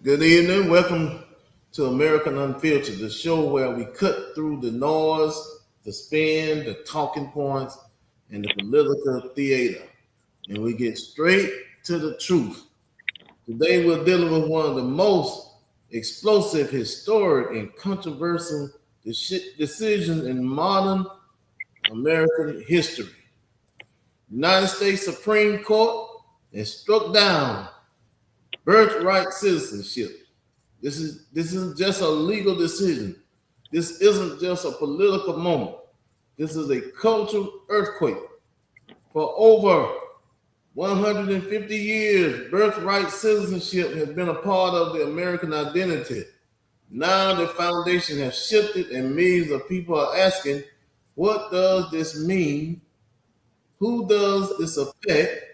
Good evening. Welcome to American Unfiltered, the show where we cut through the noise, the spin, the talking points, and the political theater. And we get straight to the truth. Today we're dealing with one of the most explosive, historic, and controversial decisions in modern American history. United States Supreme Court has struck down birthright citizenship. This is just a legal decision. This isn't just a political moment. This is a cultural earthquake. For over 150 years, birthright citizenship has been a part of the American identity. Now the foundation has shifted, and millions of people are asking, what does this mean? Who does this affect?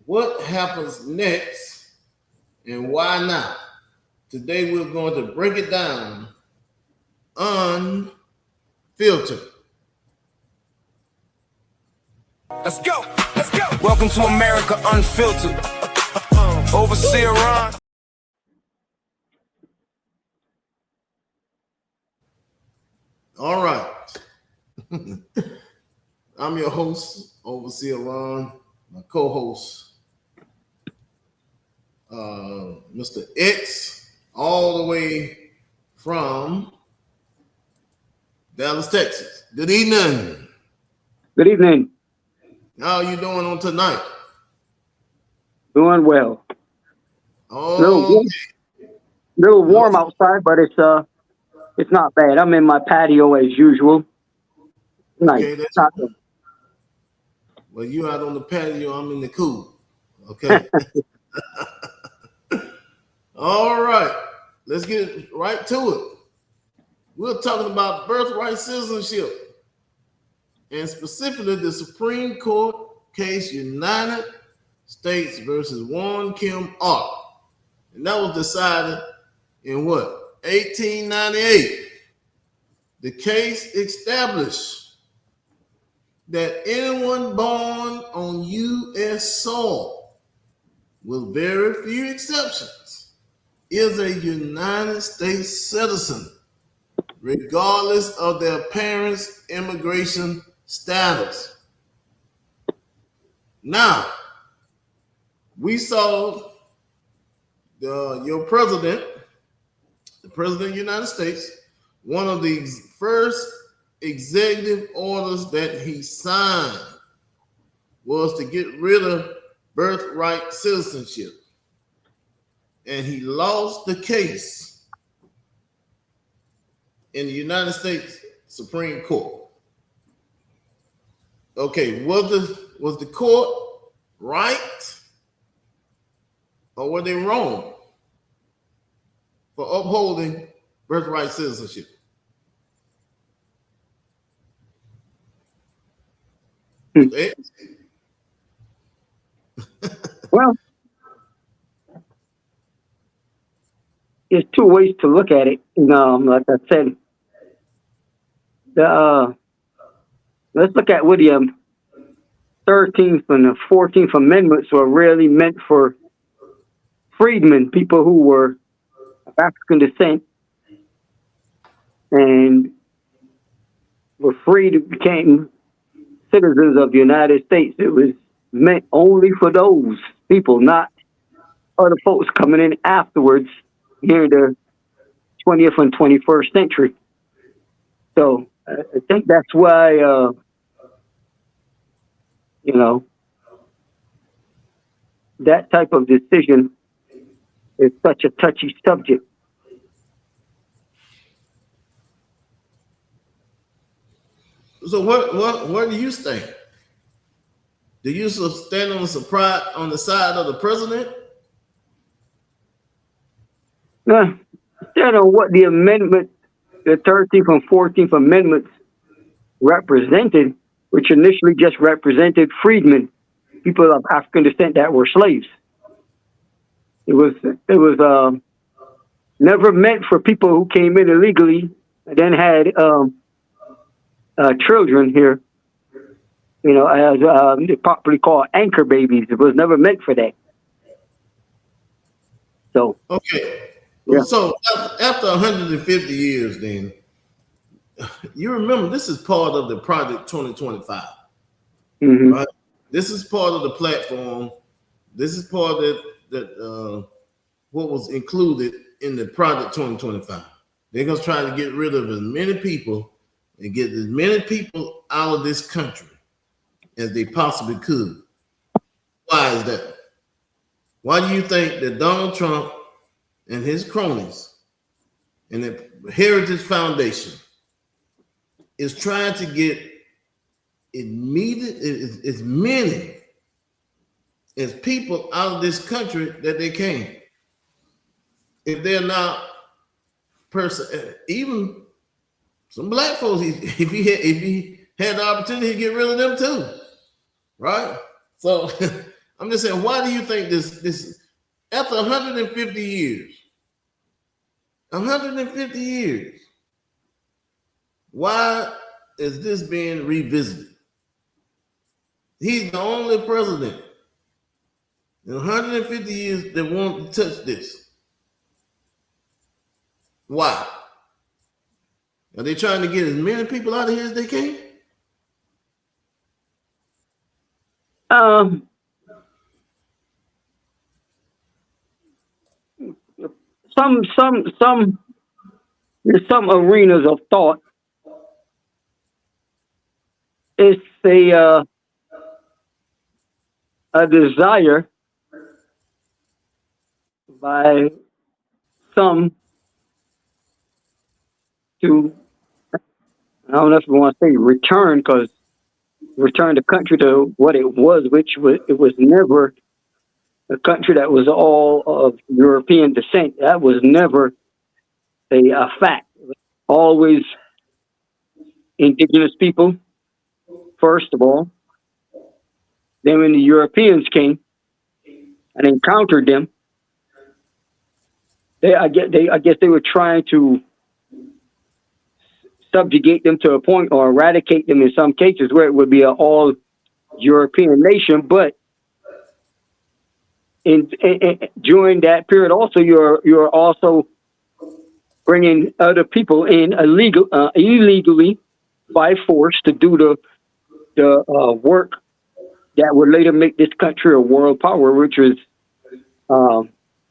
What happens next? And why not? Today we're going to break it down unfiltered. Let's go. Let's go. Welcome to America Unfiltered. Overseer Ron. All right. I'm your host, Overseer Ron, my co-host, Mr. X, all the way from Dallas, Texas. Good evening. Good evening. How are you doing on tonight? Doing well. Oh, Little warm outside, but it's not bad. I'm in my patio as usual. Nice. okay. Not good. Well, you out on the patio, I'm in the cool. Okay. All right. Let's get right to it. We're talking about birthright citizenship, and specifically the Supreme Court case United States versus Wong Kim Ark. And that was decided in what? 1898. The case established that anyone born on U.S. soil, with very few exceptions, is a United States citizen, regardless of their parents' immigration status. Now, we saw your president, the president of the United States, one of the first executive orders that he signed was to get rid of birthright citizenship. And he lost the case in the United States Supreme Court. Okay, was the court right or were they wrong for upholding birthright citizenship? Well, there's two ways to look at it. Like I said, let's look at what the 13th and the 14th Amendments were really meant for freedmen, people who were of African descent and were free to become citizens of the United States. It was meant only for those people, not other folks coming in afterwards here the 20th and 21st century. So I think that's why, that type of decision is such a touchy subject. So where do you stand? Do you stand on the side of the president? Instead of what the 13th and 14th Amendments represented, which initially just represented freedmen, people of African descent that were slaves. It was never meant for people who came in illegally and then had children here, as they properly called anchor babies. It was never meant for that. So Okay. yeah. So after 150 years, then you remember this is part of the Project 2025, Hmm. right? This is part of the platform. This is part of what was included in the Project 2025. They're gonna try to get rid of as many people and get as many people out of this country as they possibly could. Why is that? Why do you think that Donald Trump and his cronies and the Heritage Foundation is trying to get immediate as many as people out of this country that they can? If they're not even some black folks, if he had the opportunity to get rid of them too, right? So I'm just saying, why do you think this after 150 years, 150 years, why is this being revisited? He's the only president in 150 years that won't touch this. Why? Are they trying to get as many people out of here as they can? Um, some there's some arenas of thought. It's a desire by some to, I don't know if we want to say return, because return the country to what it was, it was never a country that was all of European descent. That was never a fact. Always indigenous people, first of all. Then when the Europeans came and encountered them, I guess they were trying to subjugate them to a point, or eradicate them in some cases, where it would be an all European nation. But during that period, also you're also bringing other people in illegally by force to do the work that would later make this country a world power, which was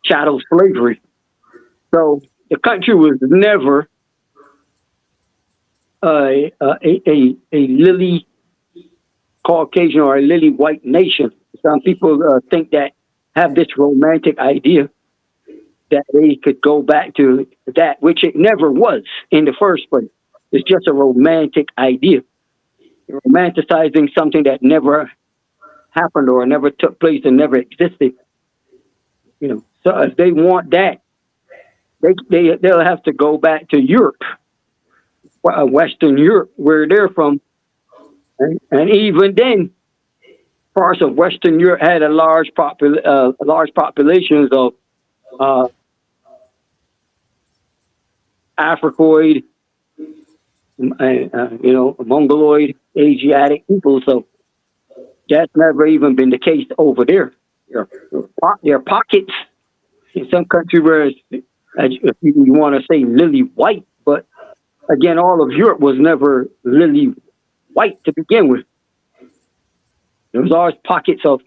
chattel slavery. So the country was never a lily Caucasian or a lily white nation. Some people think that, have this romantic idea that they could go back to that, which it never was in the first place. It's just a romantic idea. You're romanticizing something that never happened or never took place and never existed. So if they want that, they'll have to go back to Europe, Western Europe, where they're from, and even then, parts of Western Europe had a large populations of Africoid, Mongoloid, Asiatic people. So that's never even been the case over there. There are pockets in some country where, if you want to say lily white, but again, all of Europe was never lily white to begin with. There was always pockets of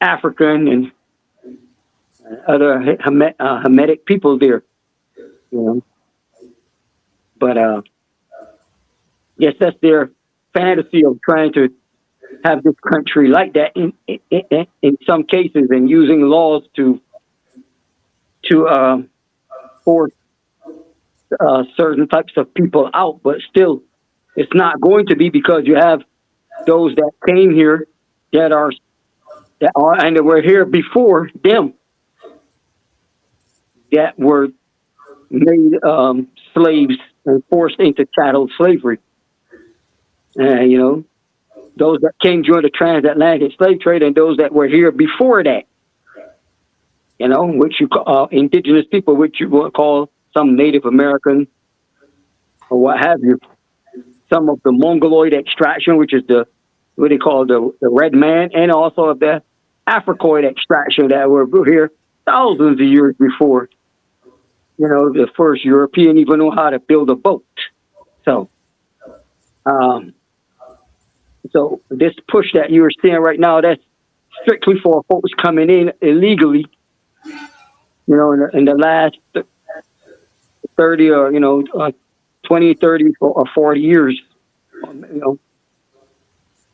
African and other Hamitic people there. But yes, that's their fantasy of trying to have this country like that in some cases, and using laws to force certain types of people out. But still, it's not going to be, because you have those that came here that are and that were here before them, that were made slaves and forced into chattel slavery. Those that came during the transatlantic slave trade, and those that were here before that, which you call indigenous people, which you would call some Native American or what have you. Some of the Mongoloid extraction, which is what they call the red man, and also of the Africoid extraction that were here thousands of years before, the first European even knew how to build a boat. So, um, so this push that you're seeing right now, that's strictly for folks coming in illegally, in the last 30 or, 20, 30 or 40 years,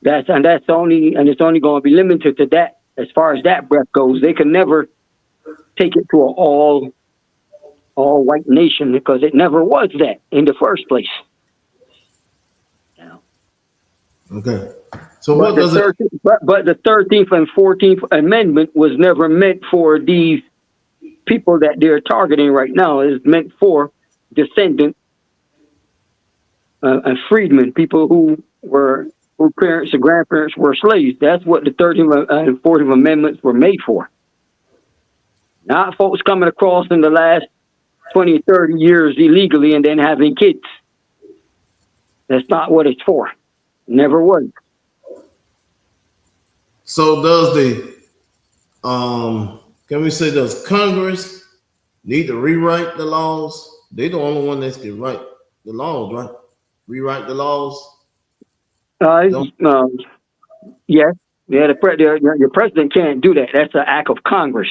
that's only, and it's only going to be limited to that. As far as that breath goes, they can never take it to an all white nation because it never was that in the first place. Okay. So what does it? But the 13th and 14th Amendment was never meant for these people that they're targeting right now. It's meant for descendants and freedmen, people who parents and grandparents were slaves. That's what the 13th and 14th Amendments were made for. Not folks coming across in the last 20, 30 years illegally and then having kids. That's not what it's for. Never was. So does does Congress need to rewrite the laws? They're the only one that can write the laws, right? Rewrite the laws. Yes. Yeah, your president can't do that. That's an act of Congress.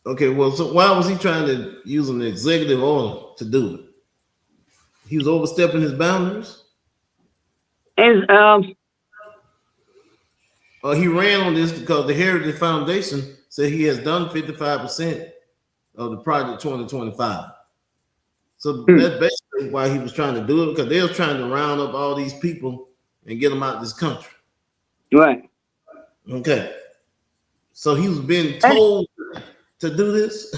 Okay, well, so why was he trying to use an executive order to do it? He was overstepping his boundaries? And he ran on this because the Heritage Foundation said he has done 55% of the Project 2025. So that's basically why he was trying to do it, because they were trying to round up all these people and get them out of this country. Right. Okay. So he was being told to do this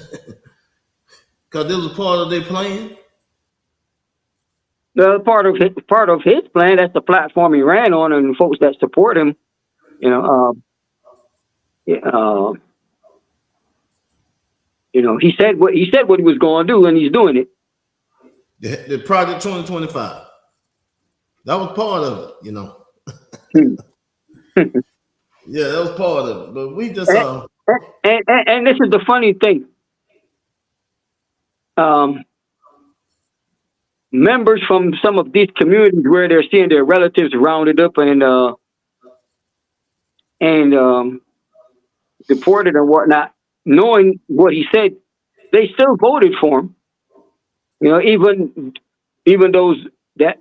because this was part of their plan. Part of his plan. That's the platform he ran on, and folks that support him. He said what he was going to do, and he's doing it. The Project 2025. That was part of it, Yeah, that was part of it. But we just and this is the funny thing. Members from some of these communities where they're seeing their relatives rounded up and deported and whatnot, knowing what he said, they still voted for him. Even those that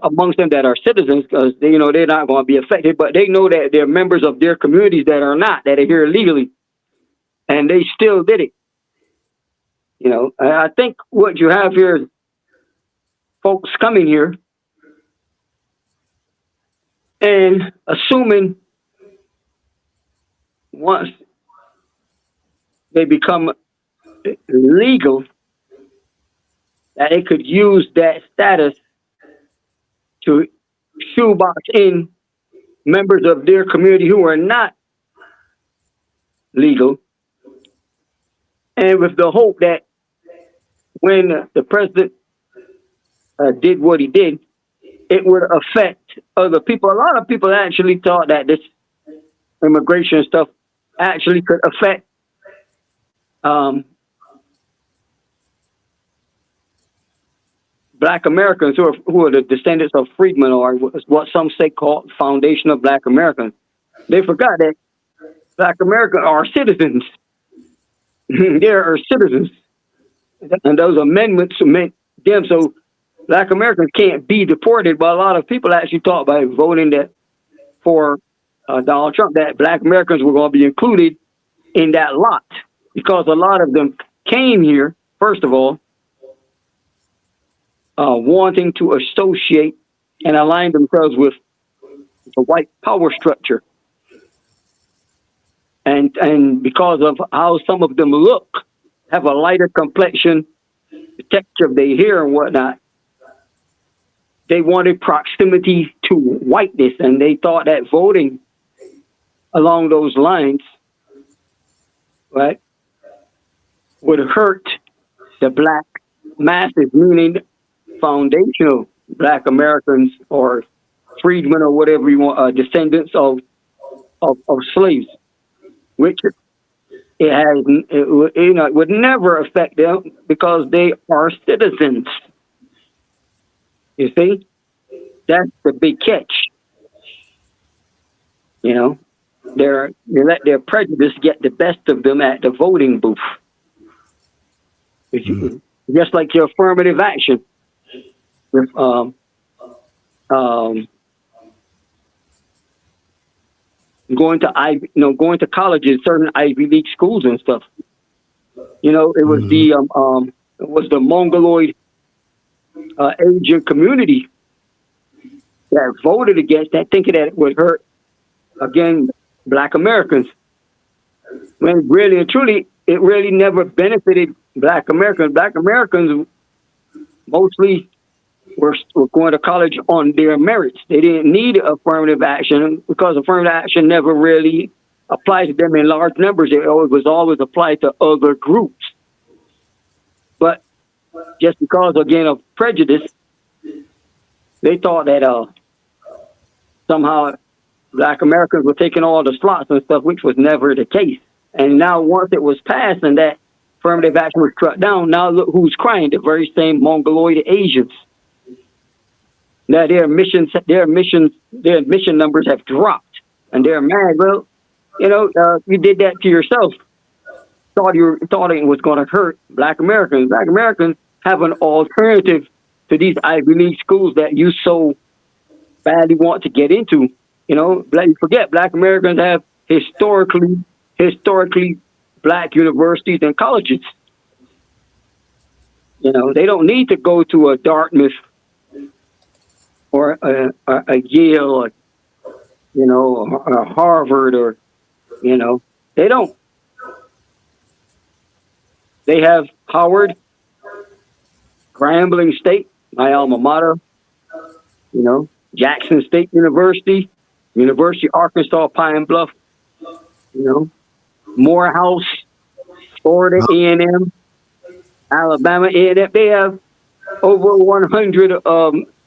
amongst them that are citizens, because they're not going to be affected, but they know that they're members of their communities that are here illegally, and they still did it. I think what you have here is folks coming here and assuming once they become legal that they could use that status to shoebox in members of their community who are not legal, and with the hope that when the president did what he did, it would affect other people. A lot of people actually thought that this immigration stuff actually could affect Black Americans who are the descendants of freedmen, or what some say called foundation of Black Americans. They forgot that Black Americans are citizens. They are citizens. And those amendments meant them. So Black Americans can't be deported, but a lot of people actually thought by voting for Donald Trump that Black Americans were going to be included in that lot, because a lot of them came here, first of all, wanting to associate and align themselves with the white power structure. And because of how some of them look, have a lighter complexion, the texture of their hair and whatnot, they wanted proximity to whiteness, and they thought that voting along those lines, right, would hurt the Black masses, meaning foundational Black Americans or freedmen or whatever you want, descendants of slaves. which it would never affect them because they are citizens. You see, that's the big catch. You know, they let their prejudice get the best of them at the voting booth. Just like your affirmative action with going to colleges, certain Ivy League schools and stuff. You know, it was the Mongoloid Asian community that voted against that, thinking that it would hurt again Black Americans. When really and truly, it really never benefited Black Americans. Black Americans mostly were going to college on their merits. They didn't need affirmative action because affirmative action never really applied to them in large numbers. It was always applied to other groups. But just because, again, of prejudice, they thought that somehow Black Americans were taking all the slots and stuff, which was never the case. And now once it was passed and that affirmative action was struck down, now look who's crying, the very same Mongoloid Asians. Now their admission numbers have dropped, and they're mad. Well, you did that to yourself. Thought it was going to hurt Black Americans. Black Americans have an alternative to these Ivy League schools that you so badly want to get into. You forget Black Americans have historically Black universities and colleges. They don't need to go to a Dartmouth or a Yale, or a Harvard, or they don't. They have Howard, Grambling State, my alma mater, Jackson State University, University of Arkansas Pine Bluff, Morehouse, Florida A&M, Alabama A&M. They have over 100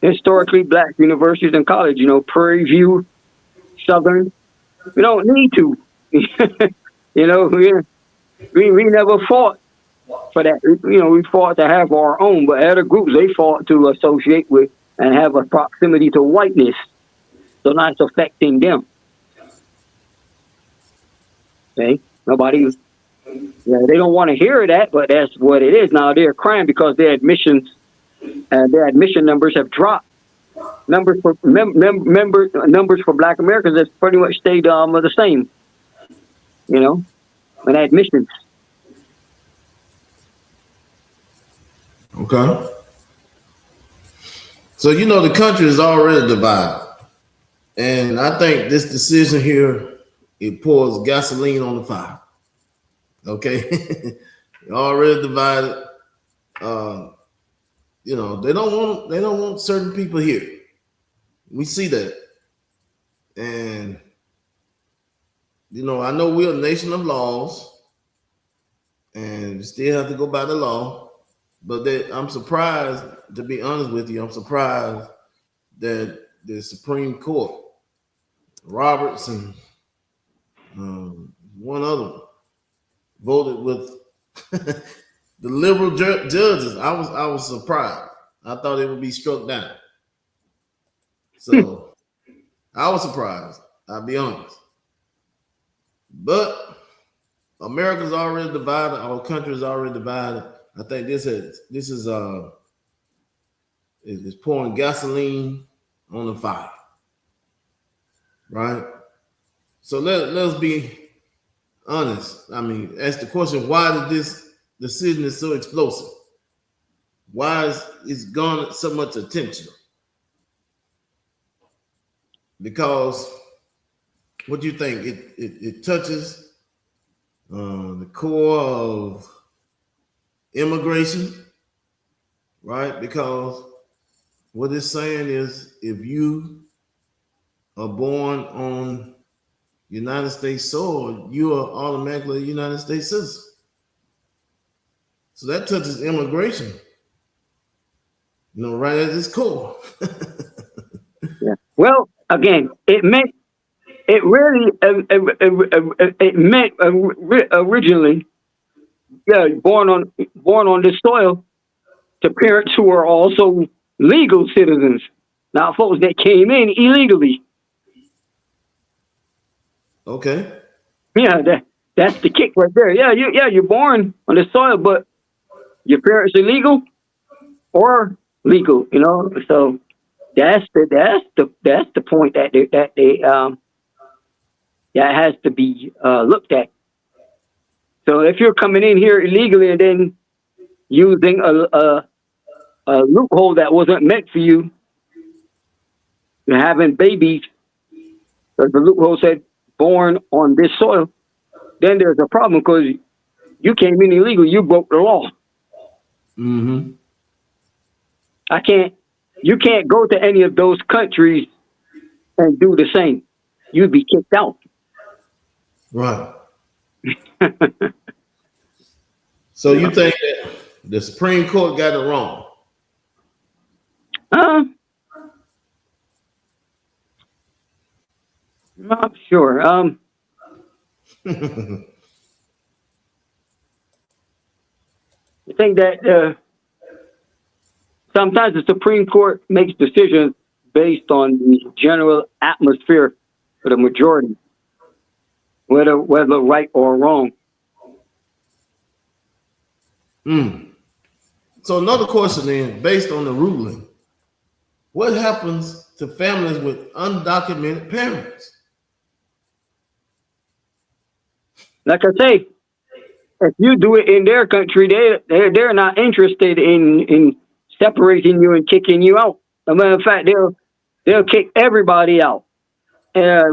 historically Black universities and colleges. Prairie View, Southern. We don't need to. We never fought for that. We fought to have our own, but other groups, they fought to associate with and have a proximity to whiteness. So now it's affecting them. Okay? They don't want to hear that, but that's what it is. Now they're crying because their admission numbers have dropped. Numbers for numbers for Black Americans has pretty much stayed the same. And admissions. Okay. So the country is already divided, and I think this decision here, it pours gasoline on the fire. Okay, already divided. They don't want certain people here. We see that, and I know we're a nation of laws, and we still have to go by the law. But I'm surprised, to be honest with you, I'm surprised that the Supreme Court, Roberts and one other one, voted with the liberal judges. I was surprised. I thought it would be struck down. So I was surprised, I'll be honest. But America's already divided, our country is already divided. I think this is pouring gasoline on the fire, right? So let's be honest. I mean, ask the question: why did this decision is so explosive? Why is it's garnered so much attention? Because what do you think? It touches the core of immigration, right? Because what it's saying is if you are born on United States soil, you are automatically a United States citizen. So that touches immigration, right at its core. Yeah. Well, again, it meant it really it meant originally, yeah, born on this soil to parents who are also legal citizens. Now, folks that came in illegally. Okay. Yeah, that's the kick right there. Yeah, you're born on the soil, but your parents are legal or legal. So that's the point that that has to be looked at. So if you're coming in here illegally and then using a loophole that wasn't meant for you, you're having babies, because the loophole said born on this soil, then there's a problem because you came in illegal. You broke the law. Mm-hmm. You can't go to any of those countries and do the same. You'd be kicked out. Right. So you think that the Supreme Court got it wrong? Not sure. I think that sometimes the Supreme Court makes decisions based on the general atmosphere for the majority, whether right or wrong. So another question then, based on the ruling, what happens to families with undocumented parents? Like I say, if you do it in their country, they're not interested in separating you and kicking you out. As a matter of fact, they'll kick everybody out. The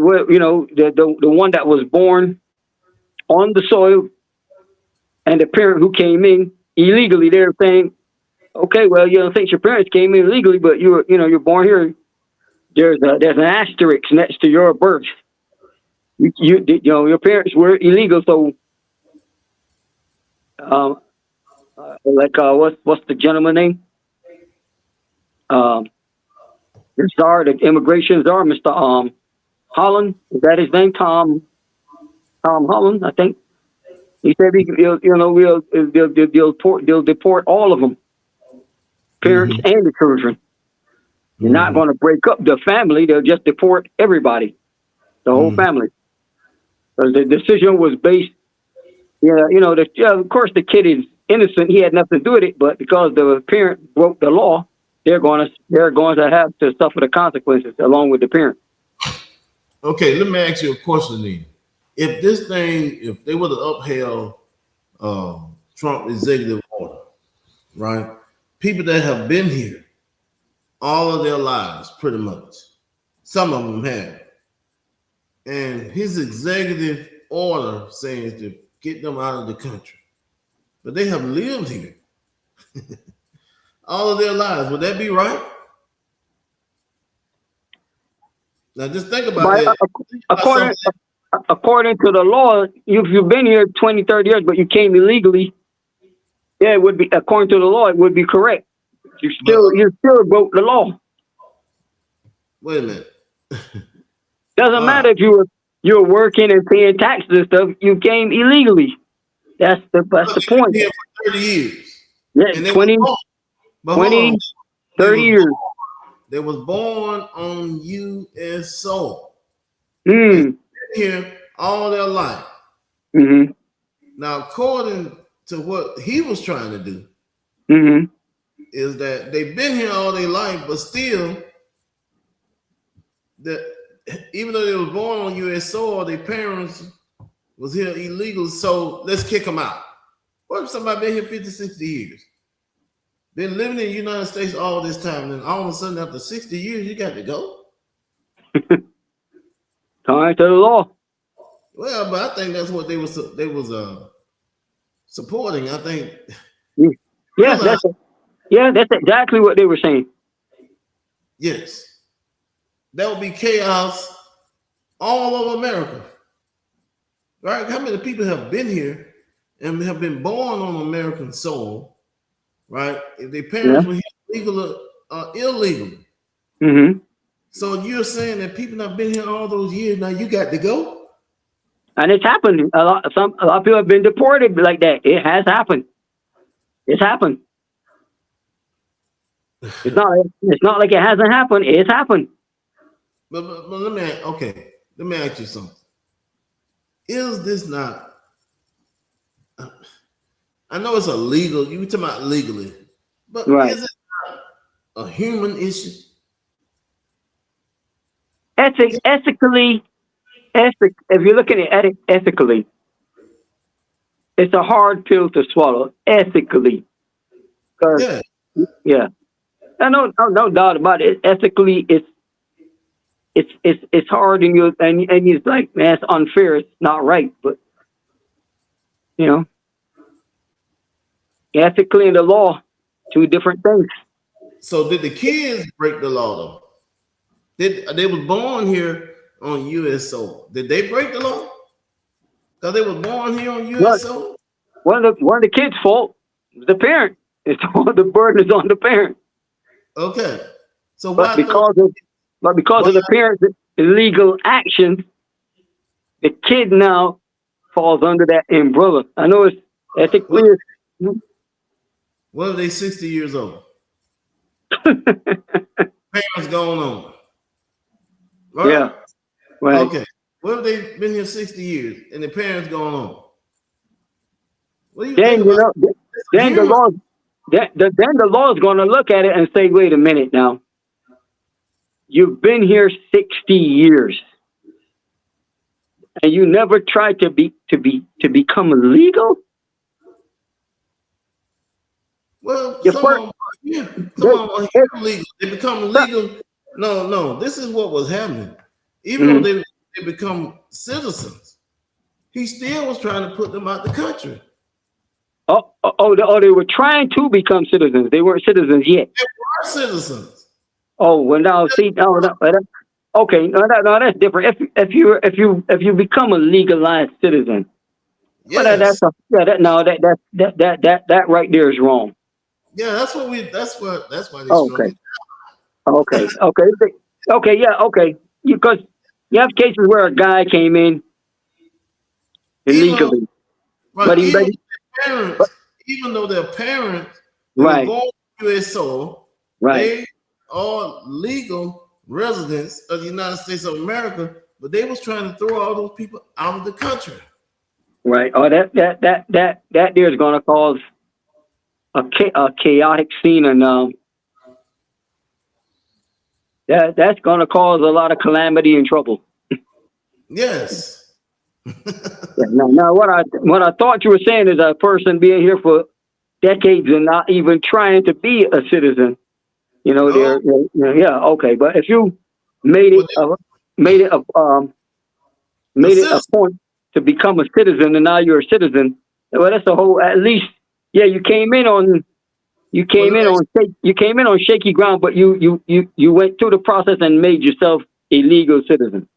one that was born on the soil and the parent who came in illegally, they're saying, okay, well, you don't think your parents came in illegally, but you're born here. There's an asterisk next to your birth. Your parents were illegal, so what's the gentleman name? The czar, the immigration czar, Mr. Holland. Is that his name? Tom Holland, I think. He said they'll deport all of them, parents and the children. They're not going to break up the family. They'll just deport everybody, the whole family. So the decision was based, of course the kid is innocent. He had nothing to do with it, but because the parent broke the law, they're going to have to suffer the consequences along with the parent. Okay, let me ask you a question then. If they would have upheld Trump executive order, right? People that have been here all of their lives, pretty much, some of them have, and his executive order says to get them out of the country, but they have lived here all of their lives. Would that be right? Now, just think about that. According to the law, if you've been here 20, 30 years, but you came illegally, yeah, it would be, according to the law, it would be correct. You still broke the law. Wait a minute. Doesn't matter if you were working and paying taxes and stuff. You came illegally. That's the point. Here for 30 years. Yeah, 20, 30 years. They was born on U.S. soil. Been here all their life. Mm-hmm. Now, according to what he was trying to do, is that they've been here all their life, but still, even though they were born on U.S. soil, their parents was here illegal, so let's kick them out. What if somebody been here 50, 60 years? Been living in the United States all this time, and all of a sudden after 60 years, you got to go? According to the law. Well, but I think that's what they was supporting. I think. Yeah, that's exactly what they were saying. Yes, that would be chaos all over America, right? How many people have been here and have been born on American soil, right? If their parents were here legal or illegal, So you're saying that people have been here all those years, now you got to go? And it's happened. A lot of people have been deported like that. It has happened. It's happened. It's not like it hasn't happened. It's happened. But let me ask you something. Is this not? I know it's illegal. You talking about legally, but Right. is it not a human issue? Ethically, if you're looking at it ethically, it's a hard pill to swallow. Ethically, 'cause, Yeah. yeah, no doubt about it. Ethically, it's hard, and it's like, man, it's unfair. It's not right, but you know, ethically and the law, two different things. So did the kids break the law though? They were born here on U.S. soil? Did they break the law? Because they were born here on But U.S. soil? one of the kids' fault is the parent. It's all the burden is on the parent. Okay. So But why because of the parents' illegal action, the kid now falls under that umbrella. I know it's ethically. what are they 60 years old? Parents going on. Right? Yeah, right. Okay. What if they've been here 60 years and the parents going on? What do you Then think you about know, then the law, then the law is going to look at it and say, wait a minute now. You've been here 60 years, and you never tried to become legal. Well, Your some first, of them are here legal. They become legal. No. This is what was happening. Even though they become citizens, he still was trying to put them out the country. they were trying to become citizens. They weren't citizens yet. They were citizens. Oh, well, now see, okay, no, that's different. If you become a legalized citizen, well, Yes. that right there is wrong. Yeah, that's why they struck Okay, it. okay. Because you have cases where a guy came in Even illegally, right, but even though their parents they were right, born in the U.S. soil, right, they are legal residents of the United States of America, but they was trying to throw all those people out of the country. right. Oh, that there is going to cause a chaotic scene, and that's going to cause a lot of calamity and trouble. Yes. Yeah, now, what I thought you were saying is a person being here for decades and not even trying to be a citizen. You know, yeah, okay. But if you made it a point to become a citizen, and now you're a citizen, well, that's a whole. At least, yeah, you came in on shaky ground, but you went through the process and made yourself a legal citizen.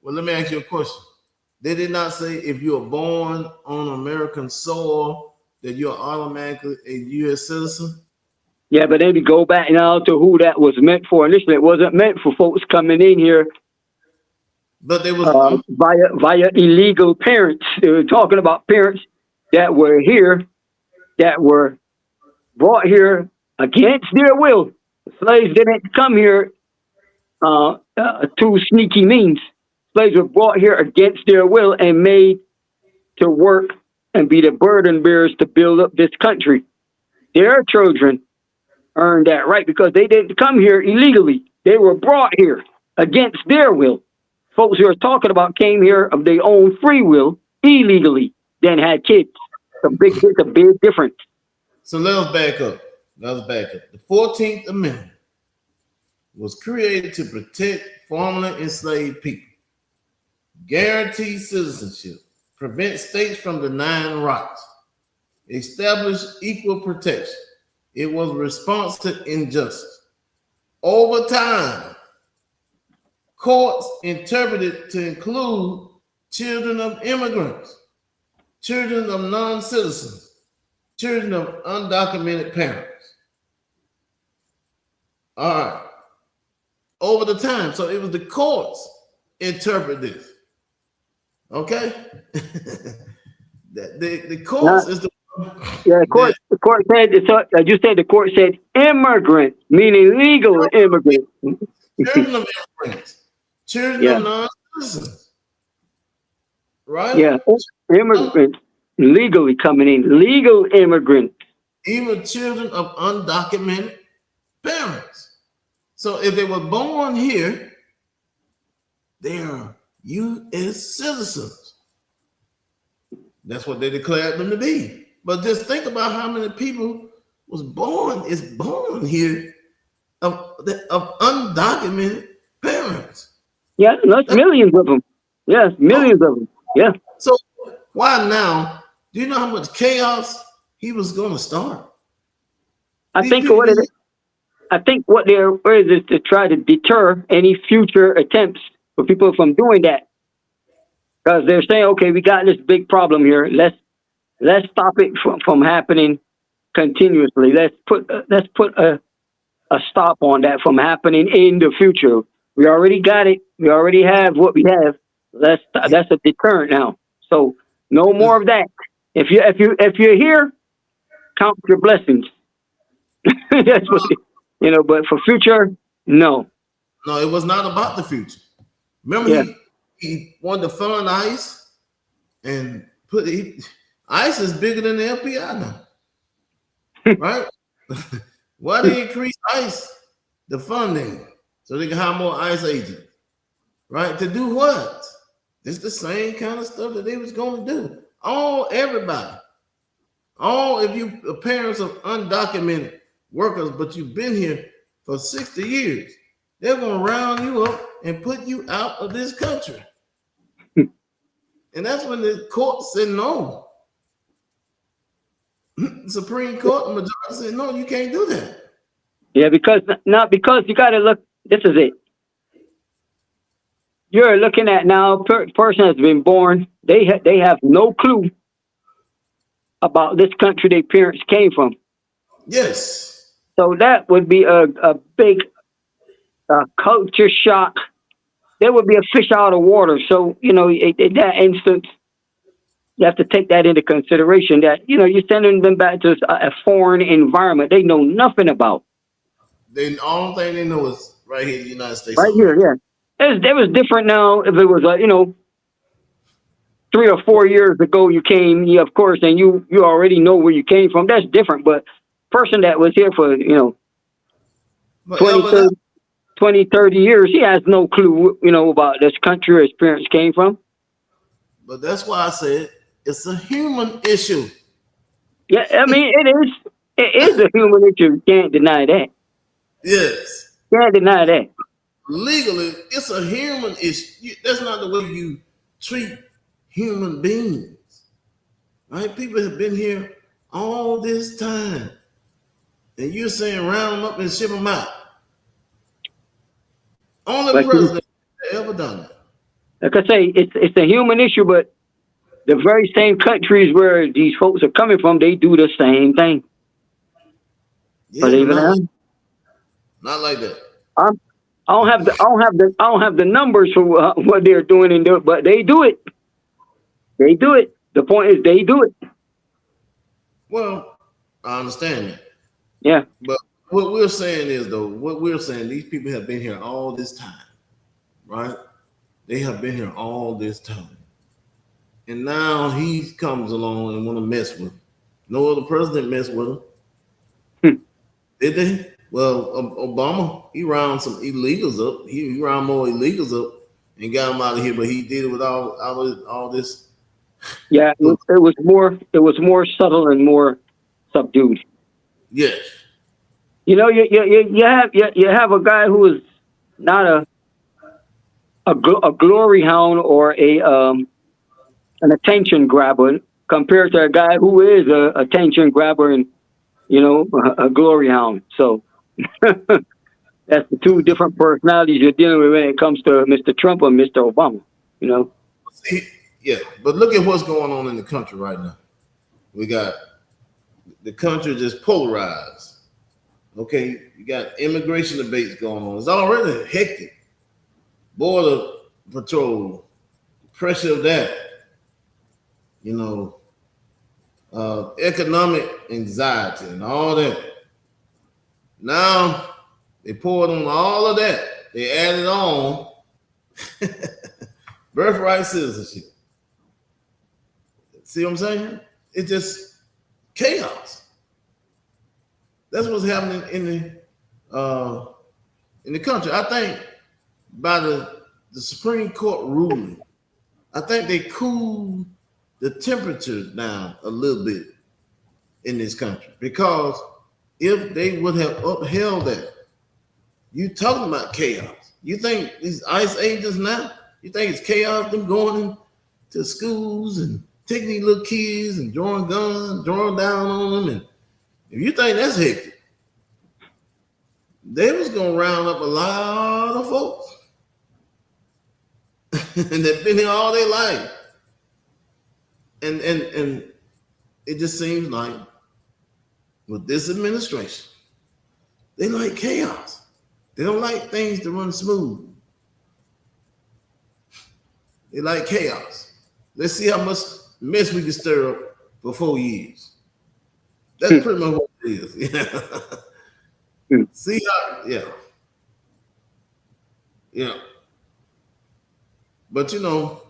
Well, let me ask you a question. They did not say if you are born on American soil that you're automatically a U.S. citizen. Yeah, but then you go back now to who that was meant for. Initially, it wasn't meant for folks coming in here, but they was via illegal parents. They were talking about parents that were here, that were brought here against their will. Slaves didn't come here through sneaky means. Slaves were brought here against their will and made to work and be the burden bearers to build up this country. Their children earned that right because they didn't come here illegally. They were brought here against their will. Folks who are talking about came here of their own free will, illegally, then had kids. It's a big difference. So let us back up. The 14th Amendment was created to protect formerly enslaved people, guarantee citizenship, prevent states from denying rights, establish equal protection. It was a response to injustice. Over time, courts interpreted to include children of immigrants, children of non-citizens, children of undocumented parents. All right. over the time. So it was the courts interpret this. Okay? the courts is the Yeah, the court said, as you said, the court said immigrant, meaning legal immigrant. children of immigrants, children of non-citizens, right? Yeah, immigrant, legally coming in, legal immigrant. Even children of undocumented parents. So if they were born here, they are U.S. citizens. That's what they declared them to be. But just think about how many people is born here of undocumented parents. Yeah, that's millions of them. Yes, millions of them. Yeah. So why now? Do you know how much chaos he was going to start? I think what they're is to try to deter any future attempts for people from doing that, because they're saying, okay, we got this big problem here. Let's stop it from happening continuously. Let's put a stop on that from happening in the future. We already got it. We already have what we have. That's a deterrent now. So no more of that. If you're here, count your blessings. That's what but for future, no. No, it was not about the future. Remember, he wanted to fund ICE and ICE is bigger than the FBI now, right? Why they increase ICE the funding so they can have more ICE agents, right? To do what? It's the same kind of stuff that they was going to do. Everybody. If you parents of undocumented workers, but you've been here for 60 years, they're going to round you up and put you out of this country. And that's when the court said no. Supreme Court majority said no, you can't do that. Yeah, because you got to look. This is it. You're looking at now. Person has been born. They have no clue about this country their parents came from. Yes. So that would be a big culture shock. There would be a fish out of water. So in that instance, you have to take that into consideration. That you're sending them back to a foreign environment they know nothing about. The only thing they know is right here in the United States. Right here, yeah. It was different now. If it was 3 or 4 years ago you came, of course, and you already know where you came from. That's different. But person that was here for 20, 30 years, he has no clue, about this country where his parents came from. But that's why I said it's a human issue. Yeah, I mean, it is a human issue. You can't deny that. Yes. Can't deny that. Legally, it's a human issue. That's not the way you treat human beings. Right? People have been here all this time. And you're saying round them up and ship them out. Only president that ever done that. Like I say, it's a human issue, but the very same countries where these folks are coming from, they do the same thing. Yeah, Believe it or not. Not like that. I don't have the numbers for what they're doing but they do it. They do it. The point is they do it. Well, I understand that. Yeah. But what we're saying is, these people have been here all this time, right? They have been here all this time. And now he comes along and want to mess with them. No other president messed with him. Did they? Well, Obama, he round some illegals up. He round more illegals up and got them out of here, but he did it with all this. Yeah, it was more subtle and more subdued. Yes. You have a guy who is not a glory hound or an attention grabber compared to a guy who is a attention grabber and a glory hound. So that's the two different personalities you're dealing with when it comes to Mr. Trump or Mr. Obama. Yeah, but look at what's going on in the country right now. We got the country just polarized. Okay, you got immigration debates going on. It's already hectic. Border patrol, pressure of that, you know, economic anxiety and all that. Now they poured on all of that. They added on birthright citizenship. See what I'm saying? It's just chaos. That's what's happening in the country. I think by the Supreme Court ruling, I think they cooled the temperature down a little bit in this country, because if they would have upheld that, you talking about chaos. You think these ICE agents now, you think it's chaos, them going to schools and taking these little kids and drawing guns, drawing down on them, and if you think that's hectic, they was gonna round up a lot of folks and they've been here all their life. And it just seems like with this administration, they like chaos. They don't like things to run smooth. They like chaos. Let's see how much mess we can stir up for 4 years. That's pretty much what it is. Yeah. See how, yeah. But you know,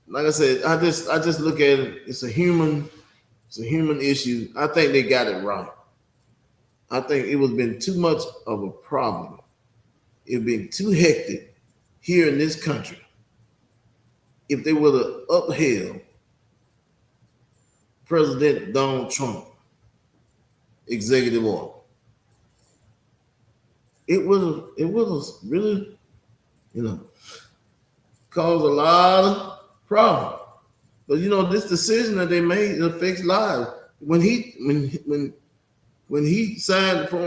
like I said, I just look at it. It's a human issue. I think they got it right. I think it was been too much of a problem. It been too hectic here in this country. If they would have upheld President Donald Trump executive order, it would have really, caused a lot of problems. But this decision that they made affects lives. When he signed for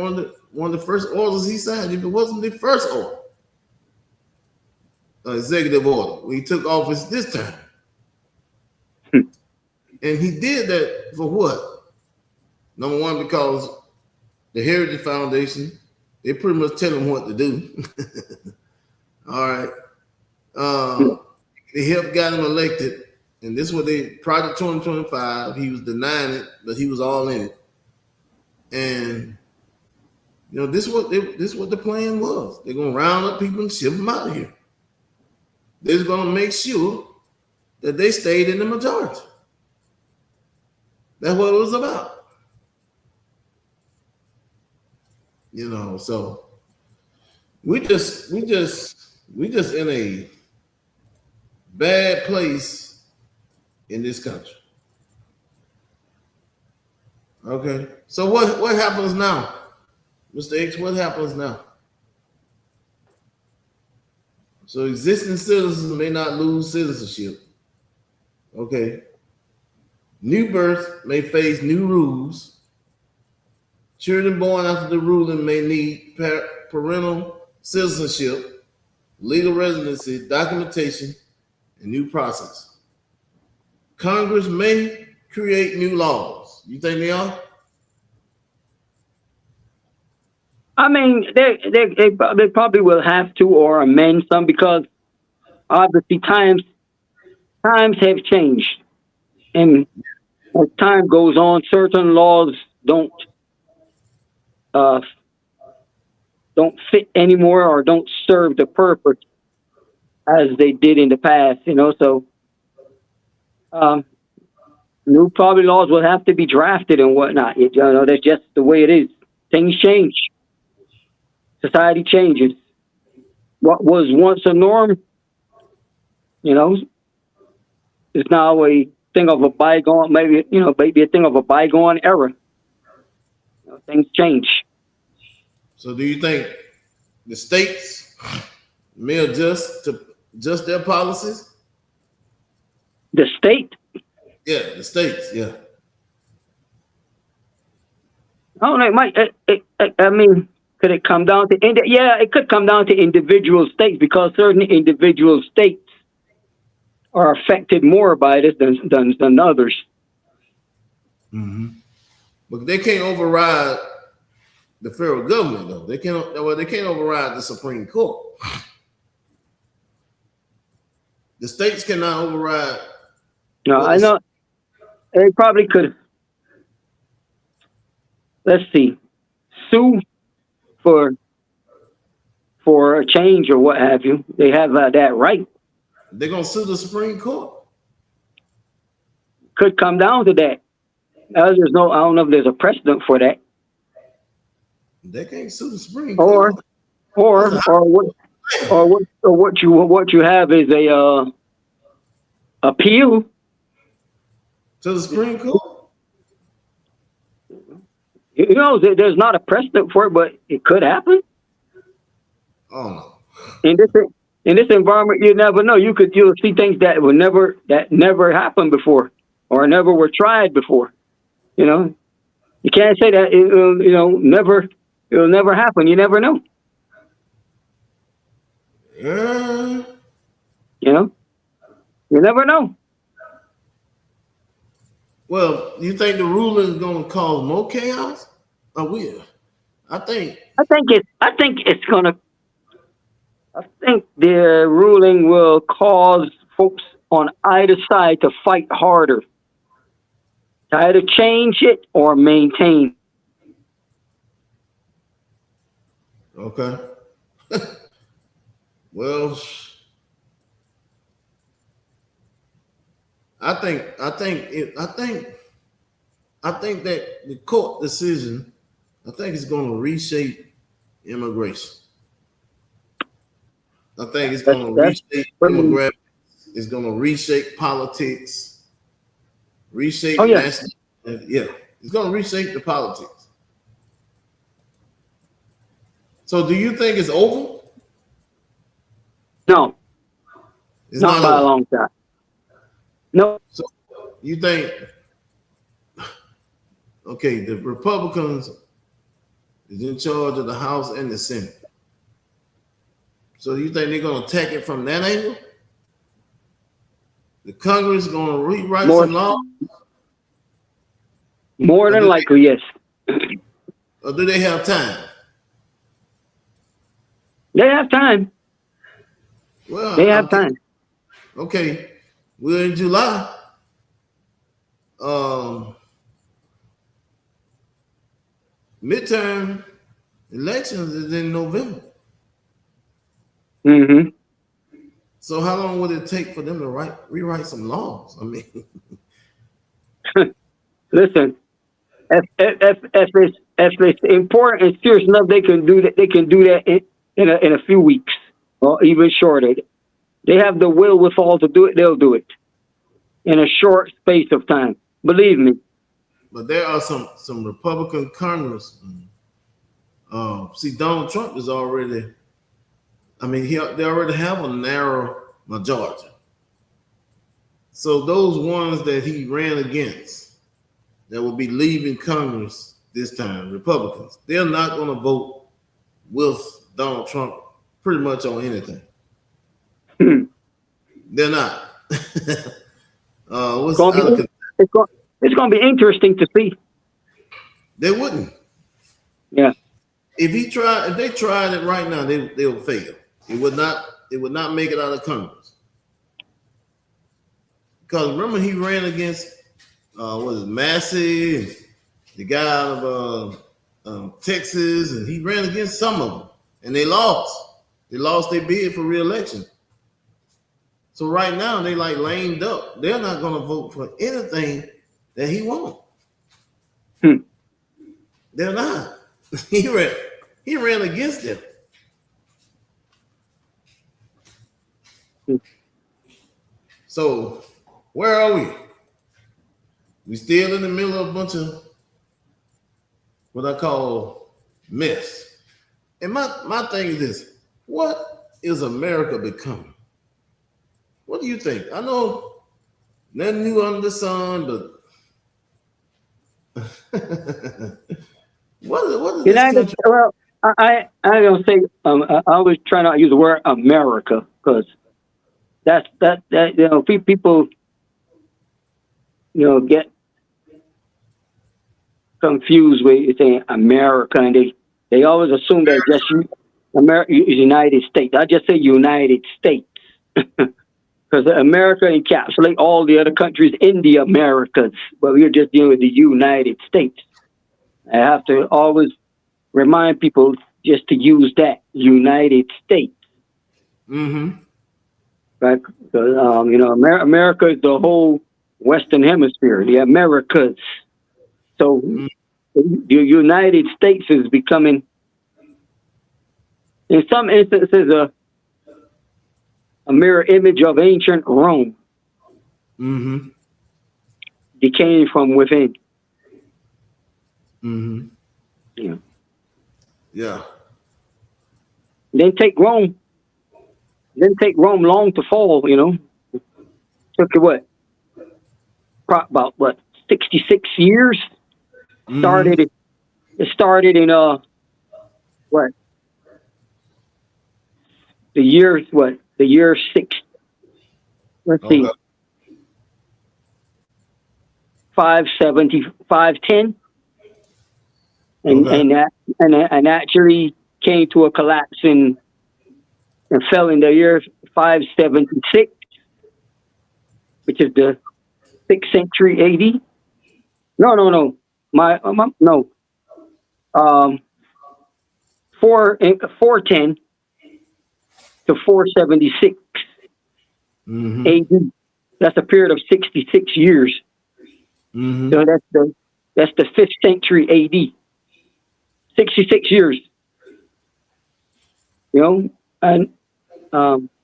one of the first orders he signed, if it wasn't the first order, executive order, when he took office this time. And he did that for what? Number one, because the Heritage Foundation, they pretty much tell him what to do. All right. They helped got him elected. And this is what Project 2025, he was denying it, but he was all in it. And this is what the plan was. They're gonna round up people and ship them out of here. They're just gonna make sure that they stayed in the majority. That's what it was about. So we just in a bad place in this country. Okay. So what happens now? Mr. X, what happens now? So existing citizens may not lose citizenship. Okay. New birth may face new rules. Children born after the ruling may need parental citizenship, legal residency, documentation, and new process. Congress may create new laws. You think they are? I mean, they probably will have to or amend some, because obviously times have changed, and as time goes on, certain laws don't fit anymore or don't serve the purpose as they did in the past. So new probably laws will have to be drafted and whatnot. That's just the way it is. Things change. Society changes. What was once a norm, is now a thing of a bygone, maybe a thing of a bygone era. Things change. So do you think the states may adjust their policies? The state? Yeah, the states, yeah. Oh, it might. I mean, could it come down to? Yeah, it could come down to individual states, because certain individual states are affected more by this than others. Mm-hmm. But they can't override the federal government, though. They can't override the Supreme Court. The states cannot override. No, I know they probably could. Let's see, sue for a change or what have you. They have that right. They're gonna sue the Supreme Court. Could come down to that. I don't know if there's a precedent for that. They can't sue the Supreme Court. Or what you have is a appeal to the Supreme Court. You know, there's not a precedent for it, but it could happen. Oh no. In this environment, you never know. You'll see things that never happened before, or never were tried before. You know, you can't say that it'll never happen. You never know. Yeah. You know, you never know. Well, you think the ruling is going to cause more chaos? Or will? I think the ruling will cause folks on either side to fight harder, to either change it or maintain. Okay. Well, I think that the court decision, I think it's going to reshape immigration. I think it's going to reshape demographics. It's going to reshape politics. Reshape national. Yeah, it's going to reshape the politics. So, do you think it's over? No, it's not by a long shot. No. So, you think? Okay, the Republicans is in charge of the House and the Senate. So you think they're going to attack it from that angle? The Congress is going to rewrite some laws? More than likely, yes. Or do they have time? They have time. Well, they have time. Okay, we're in July. Midterm elections is in November. Mm-hmm. So how long would it take for them to rewrite some laws? I mean, listen, if it's important and serious enough, they can do that. They can do that in a few weeks or even shorter. They have the wherewithal to do it. They'll do it in a short space of time. Believe me. But there are some Republican congressmen. See, Donald Trump is already. I mean, they already have a narrow majority. So those ones that he ran against, that will be leaving Congress this time, Republicans, they're not going to vote with Donald Trump pretty much on anything. They're not. It's going to be interesting to see. They wouldn't. Yeah. If they tried it right now, they'll fail. It would not make it out of Congress. Because remember, he ran against Massey, and the guy out of Texas, and he ran against some of them, and they lost. They lost their bid for re-election. So right now they like lamed up. They're not going to vote for anything that he wants. They're not. He ran against them. So where are we? We still in the middle of a bunch of what I call mess. And my thing is this: what is America becoming? What do you think? I know nothing new under the sun, but what is United? this Well, I don't say. I always try not to use the word America because that people get confused with saying America, and They always assume that just United States. I just say United States because America encapsulates all the other countries in the Americas, but we're just dealing with the United States. I have to always remind people just to use that United States. Mm-hmm. Right? America is the whole Western Hemisphere, the Americas. So the United States is becoming, in some instances, a mirror image of ancient Rome, Mm-hmm. decaying from within. Mm-hmm. You know. Yeah. Didn't take Rome long to fall. Took it about 66 years. Mm-hmm. It started in what the year six. Let's see, Okay. 570, 510, Okay. and actually came to a collapse and fell in the year 576, which is the 6th century AD. No. No. Um, 410 to 476 Mm-hmm. AD. That's a period of 66 years. Mm-hmm. So that's the 5th century AD. 66 years. And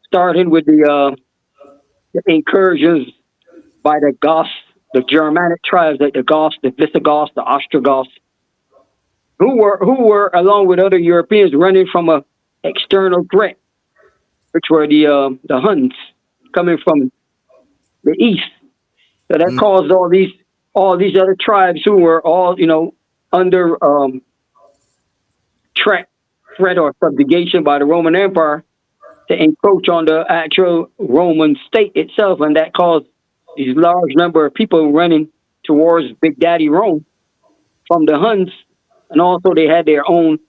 starting with the incursions by the Goths, the Germanic tribes, like the Goths, the Visigoths, the Ostrogoths, who were along with other Europeans running from a external threat, which were the Huns coming from the east. So that caused all these other tribes who were all under threat or subjugation by the Roman Empire to encroach on the actual Roman state itself, and that caused these large number of people running towards Big Daddy Rome from the Huns, and also they had their own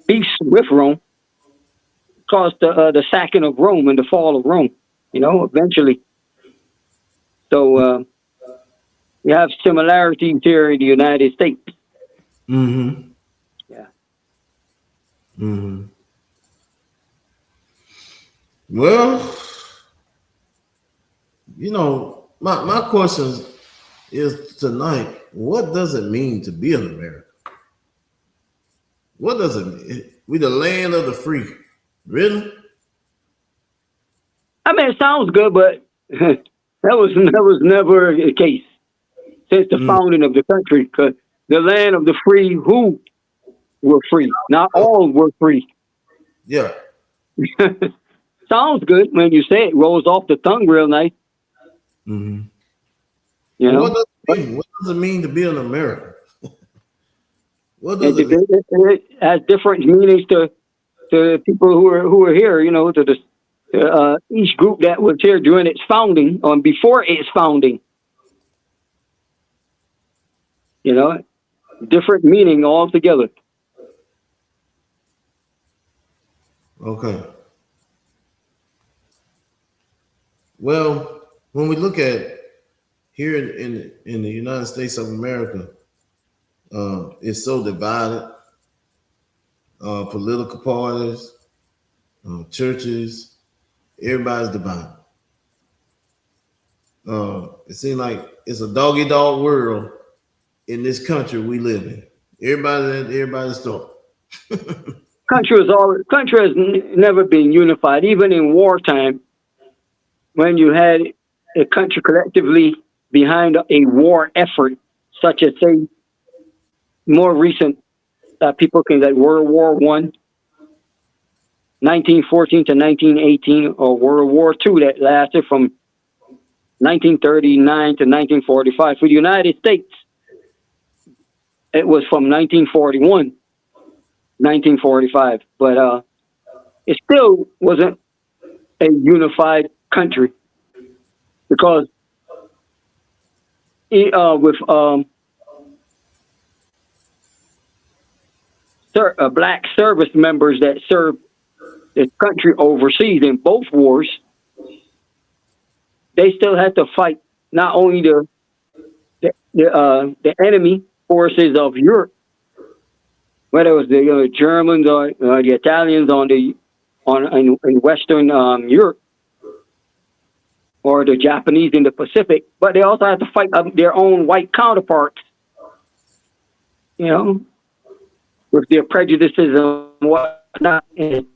beefs with Rome, caused the sacking of Rome and the fall of Rome. Eventually. So we have similarities here in the United States. Mm-hmm. Yeah. Mm-hmm. Well, my question is tonight, what does it mean to be an American? What does it mean? We the land of the free. Really? I mean, it sounds good, but that was never the case since the Mm. founding of the country. Because the land of the free, who were free? Not all were free. Yeah. Sounds good when you say it. Rolls off the tongue real nice. Mm-hmm. You What know, does but it mean? What does it mean to be an American? What does it, it mean? it, it has different meanings to people who are here. To each group that was here during its founding, or before its founding. Different meaning altogether. Okay. Well, when we look at here in the United States of America, it's so divided. Political parties, churches, everybody's divided. It seems like it's a doggy dog world in this country we live in. Everybody's thought. Country has never been unified, even in wartime. When you had a country collectively behind a war effort, such as say more recent people can like World War I, 1914 to 1918, or World War II that lasted from 1939 to 1945. For the United States, it was from 1941, 1945, but it still wasn't a unified country because with black service members that served this country overseas in both wars. They still had to fight not only the enemy forces of Europe, whether it was the Germans or the Italians in Western Europe, or the Japanese in the Pacific, but they also had to fight their own white counterparts, with their prejudices and whatnot, and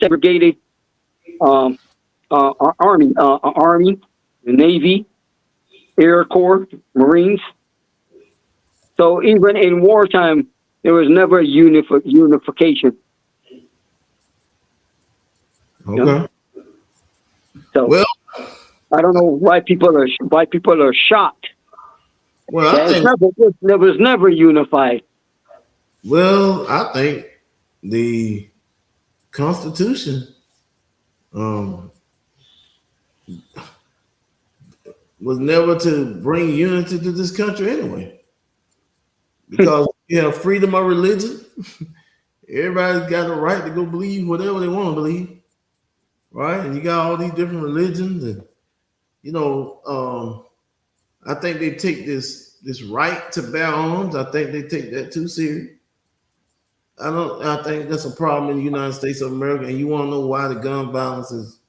segregated army, the Navy, Air Corps, Marines. So even in wartime, there was never unification. Okay. So well, I don't know why people are shocked. Well, It was never unified. Well, I think the Constitution was never to bring unity to this country anyway, because you have freedom of religion. Everybody's got a right to go believe whatever they want to believe, right? And you got all these different religions, and I think they take this right to bear arms. I think they take that too serious. I think that's a problem in the United States of America. And you want to know why the gun violence is,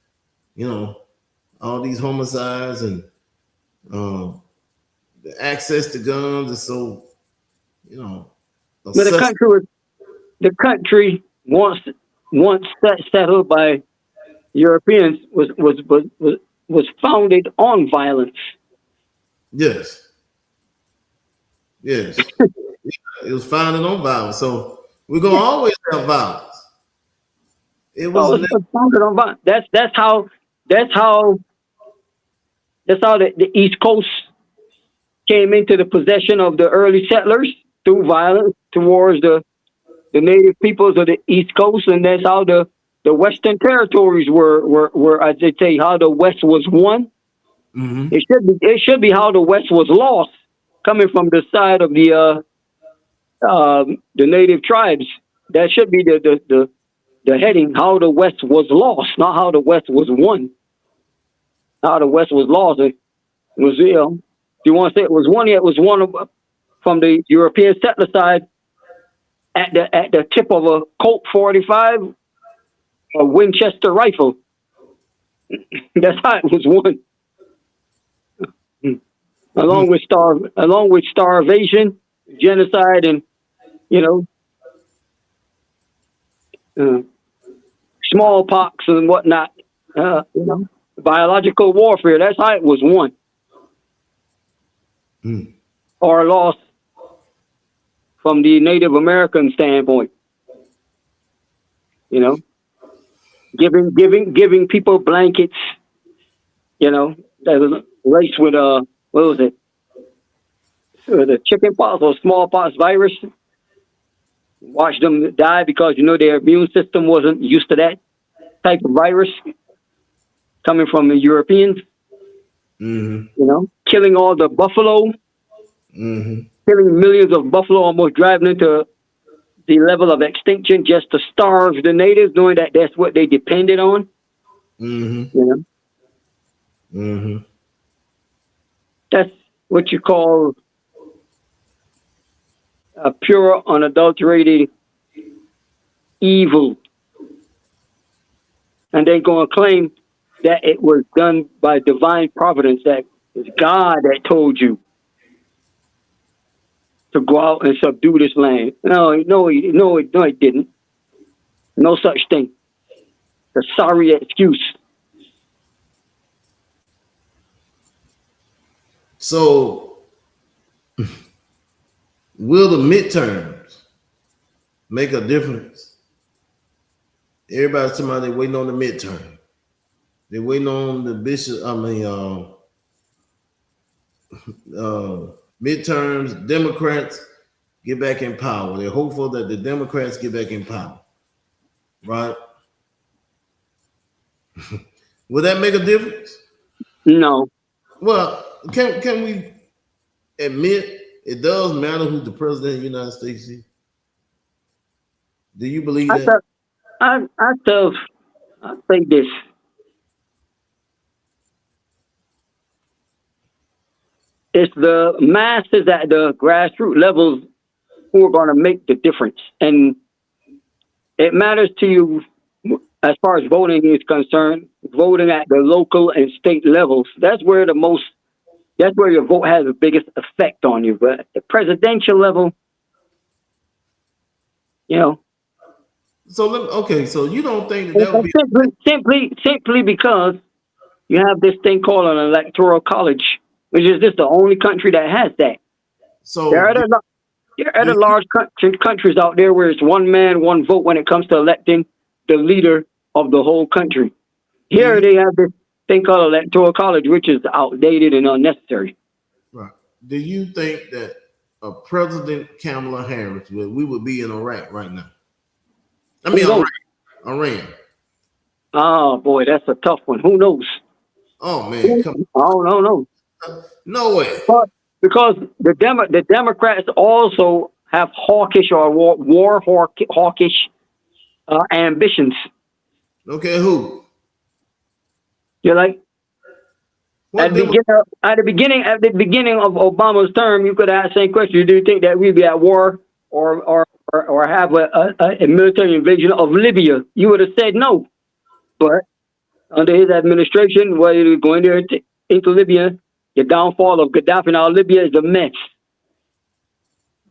all these homicides and the access to guns is so, But the country once settled by Europeans was founded on violence. Yes. It was founded on violence. So we're gonna always have violence. It was founded on violence. That's how the East Coast came into the possession of the early settlers, through violence towards the native peoples of the East Coast, and that's how the Western territories were, as they say, how the West was won. Mm-hmm. It should be how the West was lost, coming from the side of the native tribes. That should be the heading: how the West was lost, not how the West was won. How the West was lost. It was, if you want to say it was won, it was won from the European settler side at the tip of a Colt 45, a Winchester rifle. That's how it was won. Along with starvation, genocide, and smallpox and whatnot. Biological warfare. That's how it was won or lost from the Native American standpoint. Giving people blankets. That was laced with what was it? The chickenpox or smallpox virus. Watch them die because their immune system wasn't used to that type of virus coming from the Europeans. Mm-hmm. Killing all the buffalo, killing millions of buffalo, almost driving into the level of extinction just to starve the natives, knowing that that's what they depended on. That's what you call a pure, unadulterated evil. And they're going to claim that it was done by divine providence, that it's God that told you to go out and subdue this land. No, it didn't. No such thing. A sorry excuse. So, will the midterms make a difference? Everybody's talking about they're waiting on the midterm. They're waiting on the midterms. Democrats get back in power. They're hopeful that the Democrats get back in power. Right? Will that make a difference? No. Well, can we admit it does matter who the president of the United States is? Do you believe I that? tell, I say this. It's the masses at the grassroots levels who are going to make the difference. And it matters to you as far as voting is concerned, voting at the local and state levels. That's where your vote has the biggest effect on you. But at the presidential level, you know, So okay, so you don't think that that would and be simply because you have this thing called an electoral college, which is just the only country that has that. There so? are Do other you, large countries out there where it's one man, one vote when it comes to electing the leader of the whole country. do Here you they have this thing called electoral college, which is outdated and unnecessary. right? Do you think that a President Kamala Harris, we would be in Iraq right now? I Who mean, knows? Iran. Oh boy, that's a tough one. Who knows? Oh man, I come don't know. on. No way. But because the Democrats also have hawkish or hawkish ambitions. Okay, who? You're like What them? at the beginning of Obama's term, you could ask the same question: do you think that we'd be at war or have a military invasion of Libya? You would have said no. But under his administration, whether you're going there into Libya, the downfall of Gaddafi now Libya is a mess.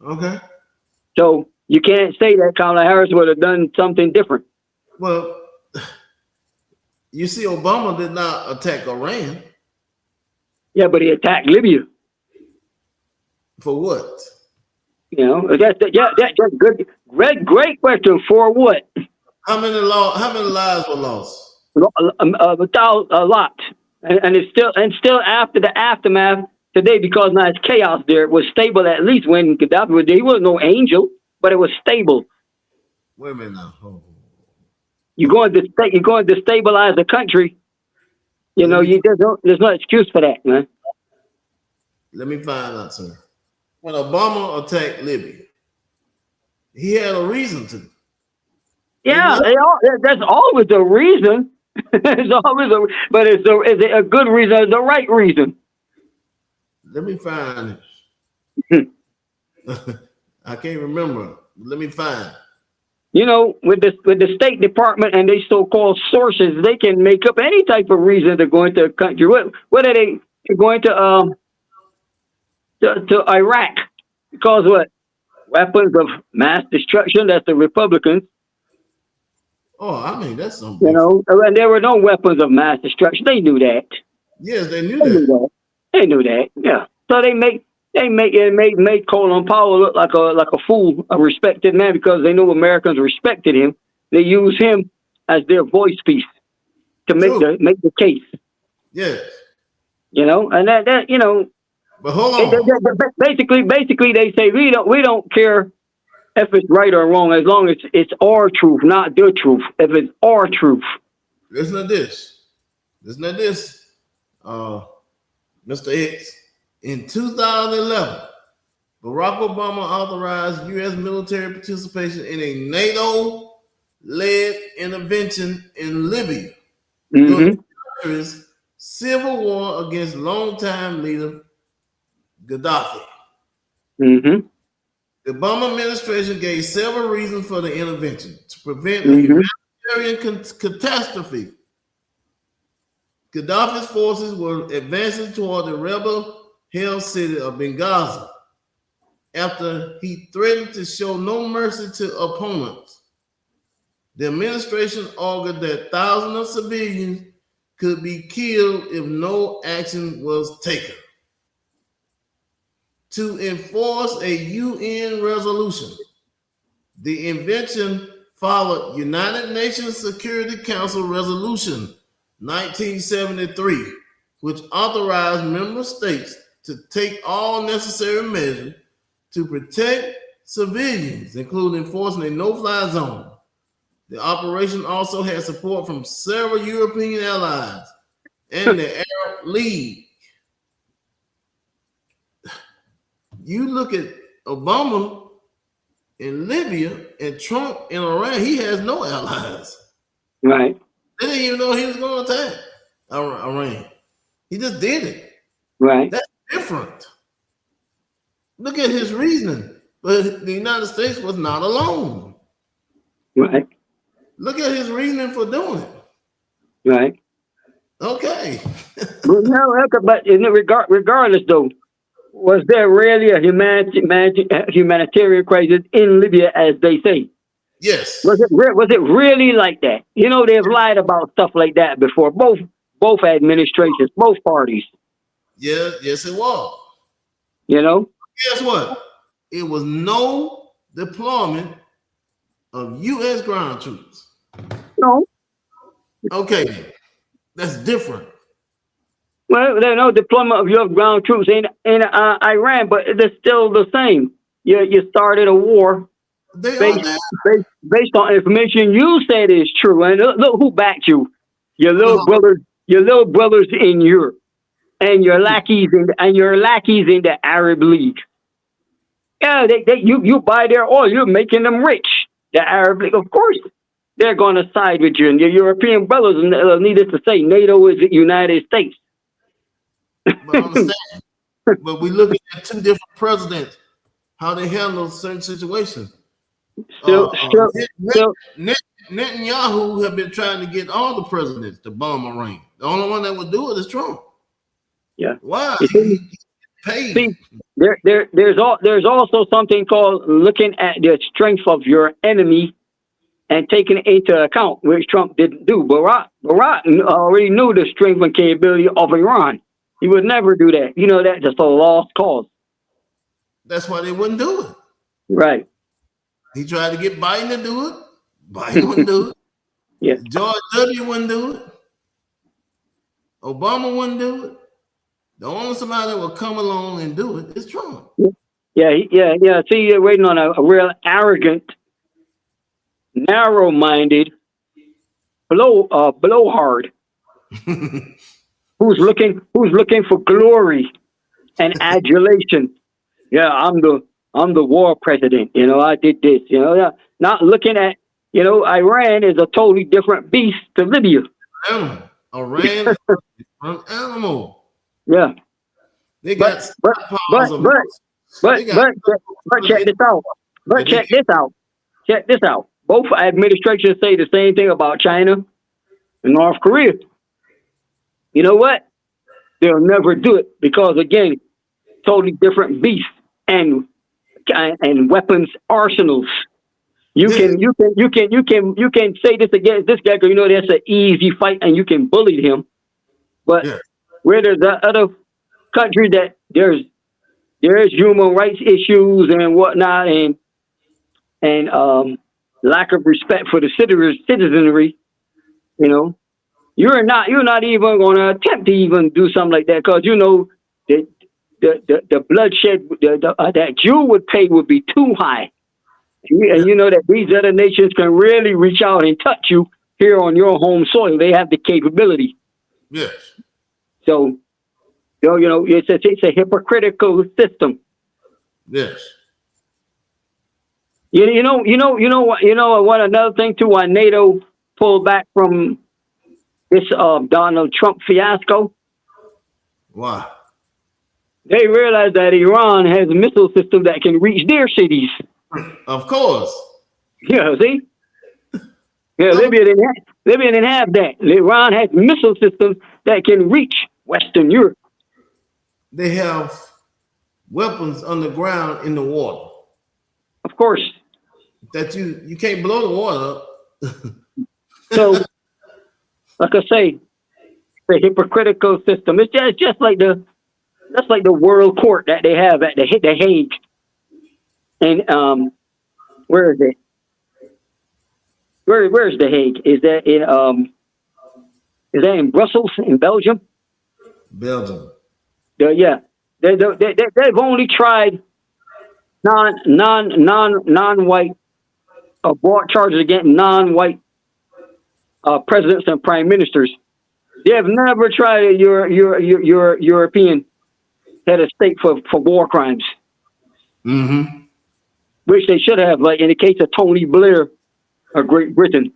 Okay. So you can't say that Kamala Harris would have done something different. Well, you see, Obama did not attack Iran Yeah, but he attacked Libya. for what? You know, that's good. Great question. For what? How many lives were lost? Without a lot, and it's still after the aftermath today because now it's chaos there. It was stable at least when Gaddafi was there. He was no angel, but it was stable. Wait a minute now. You're going to destabilize the country. You know, there's no excuse for that, man. Let me find out, sir. When Obama attacked Libya, he had a reason to. Yeah, that's always a reason. It's always but is it a good reason or the right reason? Let me find it. I can't remember. Let me find. You know, with the State Department and they so-called sources, they can make up any type of reason to go into a country. What are they going to Iraq? Because what? Weapons of mass destruction. That's the Republicans. Oh, I mean that's something. You know, and there were no weapons of mass destruction. They knew that. Yes, they knew that. They knew that. Yeah. So they made Colin Powell look like a fool, a respected man, because they knew Americans respected him. They used him as their voice piece to make the case. Yes. You know, and that you know. But hold on. Basically, they say we don't care if it's right or wrong as long as it's our truth, not their truth. If it's our truth. Listen to this. Mr. X. In 2011, Barack Obama authorized U.S. military participation in a NATO-led intervention in Libya during the country's civil war against longtime leader Gaddafi. Mm-hmm. The Obama administration gave several reasons for the intervention: to prevent a humanitarian catastrophe. Gaddafi's forces were advancing toward the rebel-held city of Benghazi after he threatened to show no mercy to opponents. The administration argued that thousands of civilians could be killed if no action was taken. To enforce a UN resolution, the invention followed United Nations Security Council Resolution 1973, which authorized member states to take all necessary measures to protect civilians, including enforcing a no-fly zone. The operation also had support from several European allies and the Arab League. You look at Obama, in Libya and Trump in Iran, he has no allies. Right. They didn't even know he was going to attack Iran. He just did it. Right. That's different. Look at his reasoning. But the United States was not alone. Right. Look at his reasoning for doing it. Right. Okay. But no, but regardless, though, was there really a humanitarian crisis in Libya, as they say? Yes. Was it really like that? You know, they've lied about stuff like that before. Both administrations, both parties. Yeah, yes, it was. You know? Guess what? It was no deployment of U.S. ground troops. No. Okay, that's different. Well, there's no deployment of U.S. ground troops in Iran, but it's still the same. You started a war They are based, there. based on information you said is true, and look who backed you. Your little brothers in Europe, and your lackeys in the Arab League. Yeah, you buy their oil, you're making them rich. The Arab League, of course, they're going to side with you. And your European brothers, needless to say, NATO is the United States. But understand. But we're looking at two different presidents, how they handle certain situations. Netanyahu have been trying to get all the presidents to bomb Iran. The only one that would do it is Trump. Yeah. Why? See, Paid. there's also something called looking at the strength of your enemy and taking it into account, which Trump didn't do. Barack already knew the strength and capability of Iran. He would never do that. You know, that's just a lost cause. That's why they wouldn't do it. Right. He tried to get Biden to do it. Biden wouldn't do it. Yeah. George W. wouldn't do it. Obama wouldn't do it. The only somebody that will come along and do it is Trump. Yeah. See, you're waiting on a real arrogant, narrow-minded, blowhard who's looking for glory and adulation. Yeah, I'm the war president. You know, I did this. You know, not looking at, you know, Iran is a totally different beast to Libya. Animal. Iran is an animal. Yeah. They got but check this out. Check this out. Both administrations say the same thing about China and North Korea. You know what? They'll never do it because, again, totally different beasts and weapons arsenals. You can say this against this guy because you know that's an easy fight and you can bully him. But where there's the other country that there's human rights issues and whatnot and lack of respect for the citizenry, you know, you're not even going to attempt to even do something like that because you know the bloodshed that you would pay would be too high, and you know that these other nations can really reach out and touch you here on your home soil. They have the capability. Yes. So, you know, it's a hypocritical system. Yes. You know what? Another thing too, why NATO pulled back from this Donald Trump fiasco. Why? They realized that Iran has a missile system that can reach their cities. Of course. Yeah, see? Yeah, Libya didn't have that. Iran has missile systems that can reach Western Europe. They have weapons underground in the water. Of course. That you can't blow the water up. So, like I say, the hypocritical system. It's just like the world court that they have at the Hague. And where is it? Where's the Hague? Is that in Brussels, in Belgium? Belgium. Yeah. They've only tried non-white brought charges against non-white presidents and prime ministers. They have never tried your European head of state for war crimes. Mm-hmm. which they should have, like in the case of Tony Blair of Great Britain.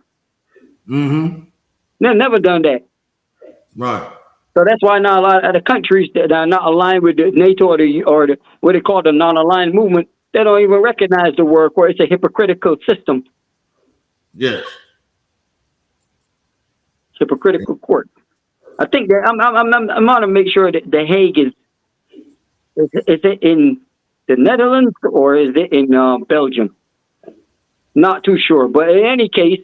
Mm-hmm. They've never done that. Right. So that's why now a lot of the countries that are not aligned with the NATO or the what they call the non-aligned movement, they don't even recognize the word, or it's a hypocritical system. Yes. Hypocritical court. I think that I'm going to make sure that The Hague is it in the Netherlands or is it in Belgium? Not too sure, but in any case,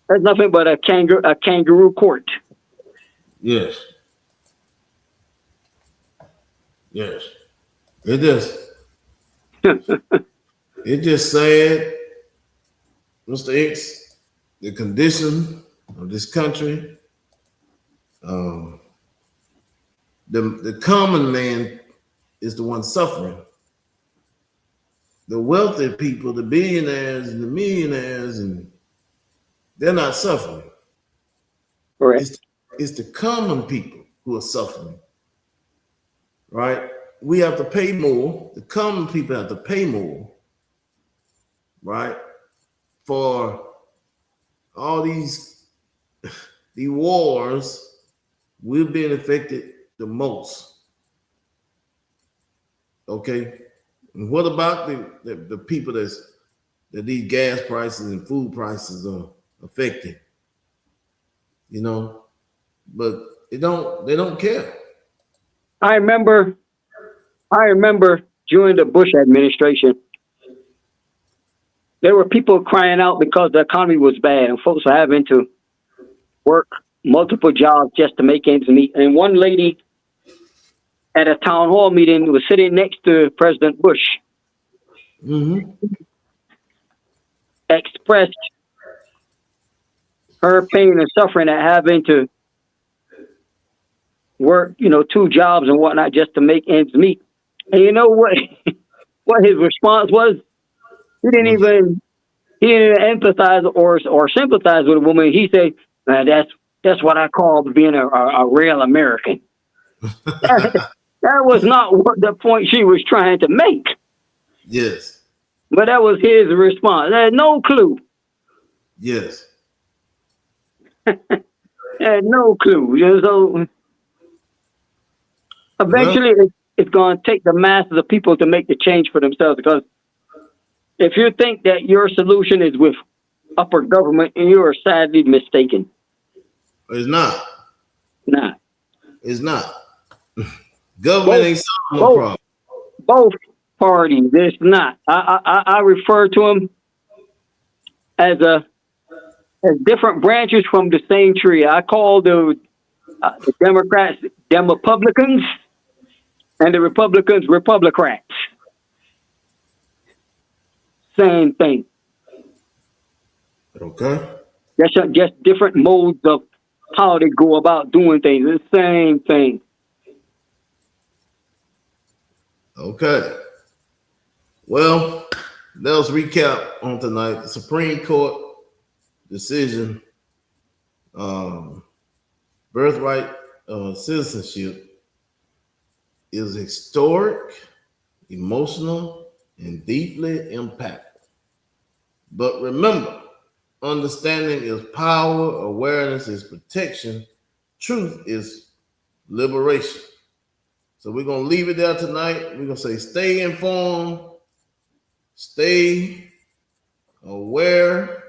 there's nothing but a kangaroo court. Yes. Yes. It just sad, Mr. X, the condition of this country. The common man is the one suffering. The wealthy people, the billionaires and the millionaires, and they're not suffering. Correct. It's the common people who are suffering, right? We have to pay more. The common people have to pay more, right? For all these wars, we're being affected the most. Okay, and what about the people that these gas prices and food prices are affecting? You know, but they don't care. I remember during the Bush administration, there were people crying out because the economy was bad and folks were having to work multiple jobs just to make ends meet. And one lady at a town hall meeting was sitting next to President Bush, expressed her pain and suffering at having to work, 2 jobs and whatnot just to make ends meet. And you know what? What his response was? He didn't even empathize or sympathize with a woman. He said, "That's what I call being a real American." That was not what the point she was trying to make. Yes. But that was his response. They had no clue. Yes. They had no clue. So eventually it's going to take the masses of people to make the change for themselves. Because if you think that your solution is with upper government, you are sadly mistaken. It's not. Nah. It's not. Government ain't solving no problem. Both parties. It's not. I refer to them as different branches from the same tree. I call the Democrats Demopublicans and the Republicans Republicrats. Same thing. Okay. Just different modes of how they go about doing things. It's the same thing. Okay. Well, let's recap on tonight. The Supreme Court decision, birthright citizenship, is historic, emotional, and deeply impactful. But remember, understanding is power, awareness is protection, truth is liberation. So we're going to leave it there tonight. We're going to say stay informed, stay aware.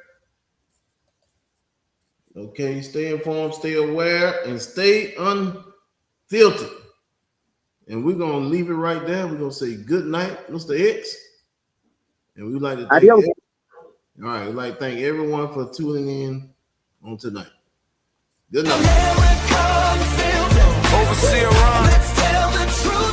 Okay, stay informed, stay aware, and stay unfiltered. And we're going to leave it right there. We're going to say good night, Mr. X. And we'd like to thank we'd like to thank everyone for tuning in on tonight. Good night. Overseer Ron. Let's tell the truth.